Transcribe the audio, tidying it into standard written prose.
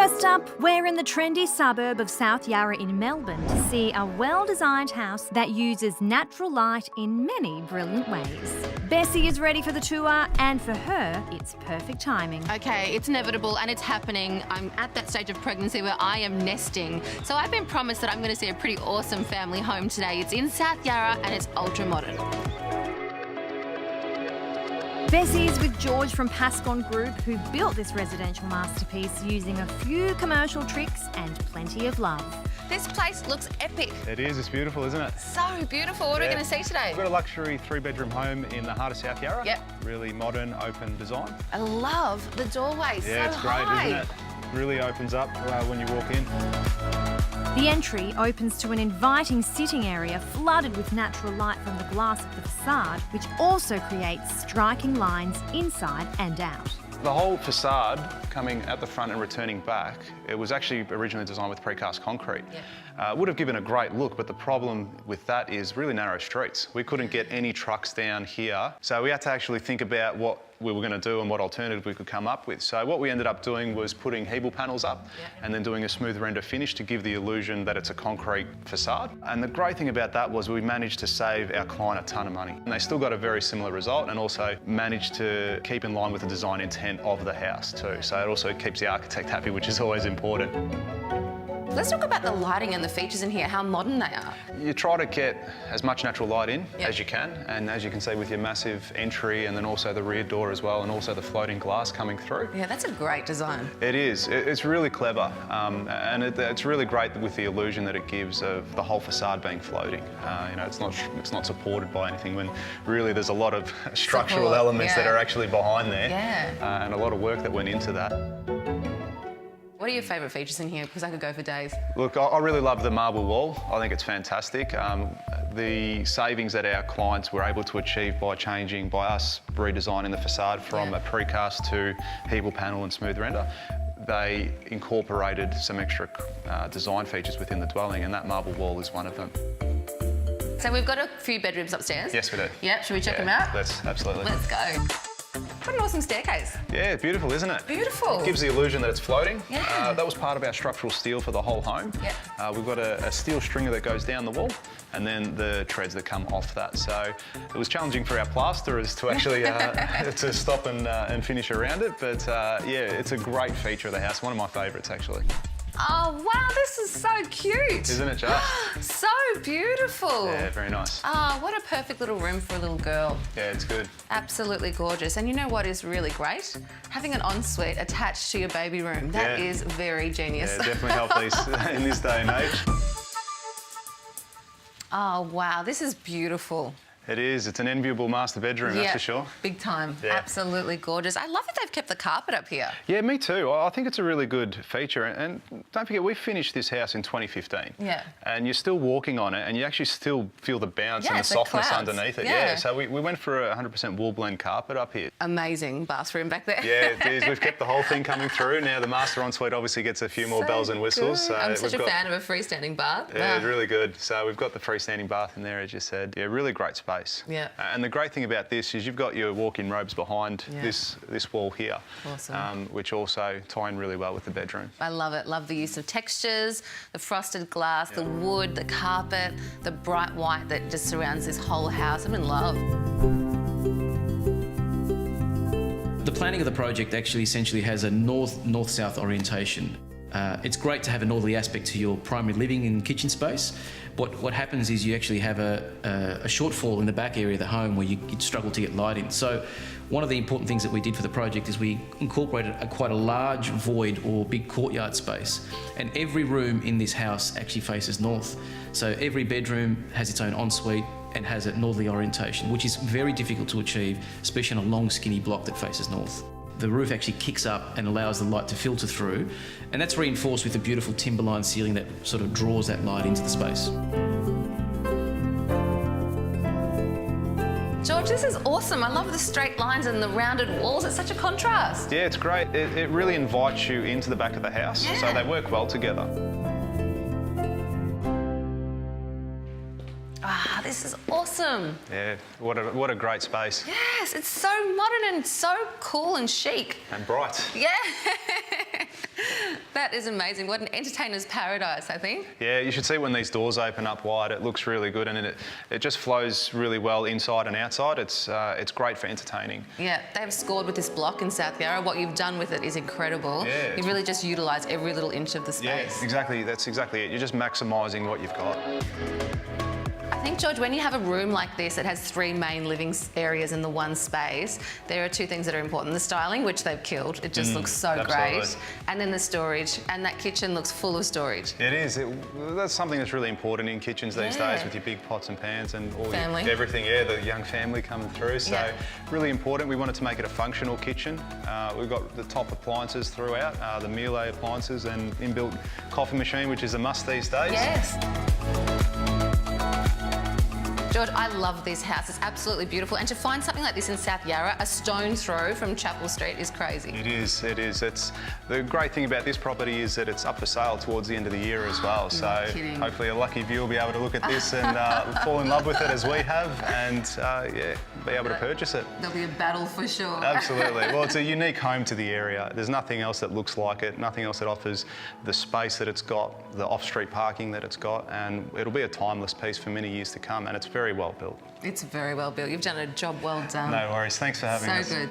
First up, we're in the trendy suburb of South Yarra in Melbourne to see a well-designed house that uses natural light in many brilliant ways. Bessy is ready for the tour, and for her, it's perfect timing. Okay, it's inevitable and it's happening. I'm at that stage of pregnancy where I am nesting. So I've been promised that I'm going to see a pretty awesome family home today. It's in South Yarra and it's ultra-modern. Bessy is with George from Pascon Group, who built this residential masterpiece using a few commercial tricks and plenty of love. This place looks epic. It is, it's beautiful, isn't it? So beautiful. What are we going to see today? We've got a luxury 3-bedroom home in the heart of South Yarra. Yep. Really modern, open design. I love the doorway, Yeah, so it's great, high. isn't it? Really opens up when you walk in. The entry opens to an inviting sitting area flooded with natural light from the glass of the facade, which also creates striking lines inside and out. The whole facade coming at the front and returning back, it was actually originally designed with precast concrete. Yeah. Would have given a great look, but the problem with that is really narrow streets. We couldn't get any trucks down here, so we had to actually think about what we were going to do and what alternative we could come up with. So what we ended up doing was putting Hebel panels up and then doing a smooth render finish to give the illusion that it's a concrete facade. And the great thing about that was we managed to save our client a ton of money. And they still got a very similar result and also managed to keep in line with the design intent of the house too. So it also keeps the architect happy, which is always important. Let's talk about the lighting and the features in here, how modern they are. You try to get as much natural light in as you can, and as you can see with your massive entry and then also the rear door as well, and also the floating glass coming through. Yeah, that's a great design. It is. It's really clever, and it's really great with the illusion that it gives of the whole facade being floating. You know, it's not supported by anything when really there's a lot of structural elements that are actually behind there, and a lot of work that went into that. What are your favourite features in here? Because I could go for days. Look, I really love the marble wall. I think it's fantastic. The savings that our clients were able to achieve by us redesigning the facade from a precast to Hebel panel and smooth render, they incorporated some extra design features within the dwelling, and that marble wall is one of them. So we've got a few bedrooms upstairs. Yes, we do. Yep, should we check them out? Absolutely. Let's go. What an awesome staircase. Yeah, beautiful, isn't it? Beautiful. It gives the illusion that it's floating. Yeah. That was part of our structural steel for the whole home. Yep. We've got a steel stringer that goes down the wall and then the treads that come off that. So it was challenging for our plasterers to actually to stop and finish around it. But yeah, it's a great feature of the house. One of my favourites, actually. Oh, wow, this is so cute. Isn't it just? So beautiful. Yeah, very nice. Oh, what a perfect little room for a little girl. Yeah, it's good. Absolutely gorgeous. And you know what is really great? Having an ensuite attached to your baby room. That is very genius. Yeah, definitely help these in this day and age. Oh, wow, this is beautiful. It is. It's an enviable master bedroom, that's for sure. Big time. Yeah. Absolutely gorgeous. I love that they've kept the carpet up here. Yeah, me too. I think it's a really good feature. And don't forget, we finished this house in 2015. Yeah. And you're still walking on it and you actually still feel the bounce and the softness underneath it. Yeah. So we went for a 100% wool blend carpet up here. Amazing bathroom back there. Yeah, it is. We've kept the whole thing coming through. Now the master ensuite obviously gets a few more bells and whistles. So I'm such a fan of a freestanding bath. Yeah, it's really good. So we've got the freestanding bath in there, as you said. Yeah, really great space. Yeah. And the great thing about this is you've got your walk-in robes behind this wall here, which also tie in really well with the bedroom. I love it. Love the use of textures, the frosted glass, the wood, the carpet, the bright white that just surrounds this whole house. I'm in love. The planning of the project actually essentially has a north-south orientation. It's great to have a northerly aspect to your primary living and kitchen space. What happens is you actually have a shortfall in the back area of the home where you struggle to get light in. So one of the important things that we did for the project is we incorporated quite a large void or big courtyard space. And every room in this house actually faces north. So every bedroom has its own ensuite and has a northerly orientation, which is very difficult to achieve, especially on a long skinny block that faces north. The roof actually kicks up and allows the light to filter through, and that's reinforced with a beautiful timberline ceiling that sort of draws that light into the space. George, this is awesome. I love the straight lines and the rounded walls. It's such a contrast. Yeah, it's great. It really invites you into the back of the house, so they work well together. Ah, this is awesome. Yeah, what a great space. Yes, it's so modern and so cool and chic. And bright. Yeah. That is amazing. What an entertainer's paradise, I think. Yeah, you should see when these doors open up wide. It looks really good, and it just flows really well inside and outside. It's great for entertaining. Yeah, they've scored with this block in South Yarra. What you've done with it is incredible. Yeah, You've really just utilised every little inch of the space. Yeah, exactly. That's exactly it. You're just maximising what you've got. I think, George, when you have a room like this that has 3 main living areas in the one space, there are 2 things that are important. The styling, which they've killed. It just looks so absolutely. great. And then the storage. And that kitchen looks full of storage. It is. That's something that's really important in kitchens these days, with your big pots and pans and all Family. everything. Yeah, the young family coming through. So really important. We wanted to make it a functional kitchen. We've got the top appliances throughout, the Miele appliances and inbuilt coffee machine, which is a must these days. Yes. George, I love this house. It's absolutely beautiful. And to find something like this in South Yarra, a stone's throw from Chapel Street, is crazy. It is, it is. The great thing about this property is that it's up for sale towards the end of the year as well. So hopefully a lucky viewer will be able to look at this and fall in love with it as we have and be able to purchase it. There'll be a battle for sure. Absolutely. Well, it's a unique home to the area. There's nothing else that looks like it, nothing else that offers the space that it's got, the off-street parking that it's got, and it'll be a timeless piece for many years to come, and it's very well built. It's very well built. You've done a job well done. No worries. Thanks for having us. So good.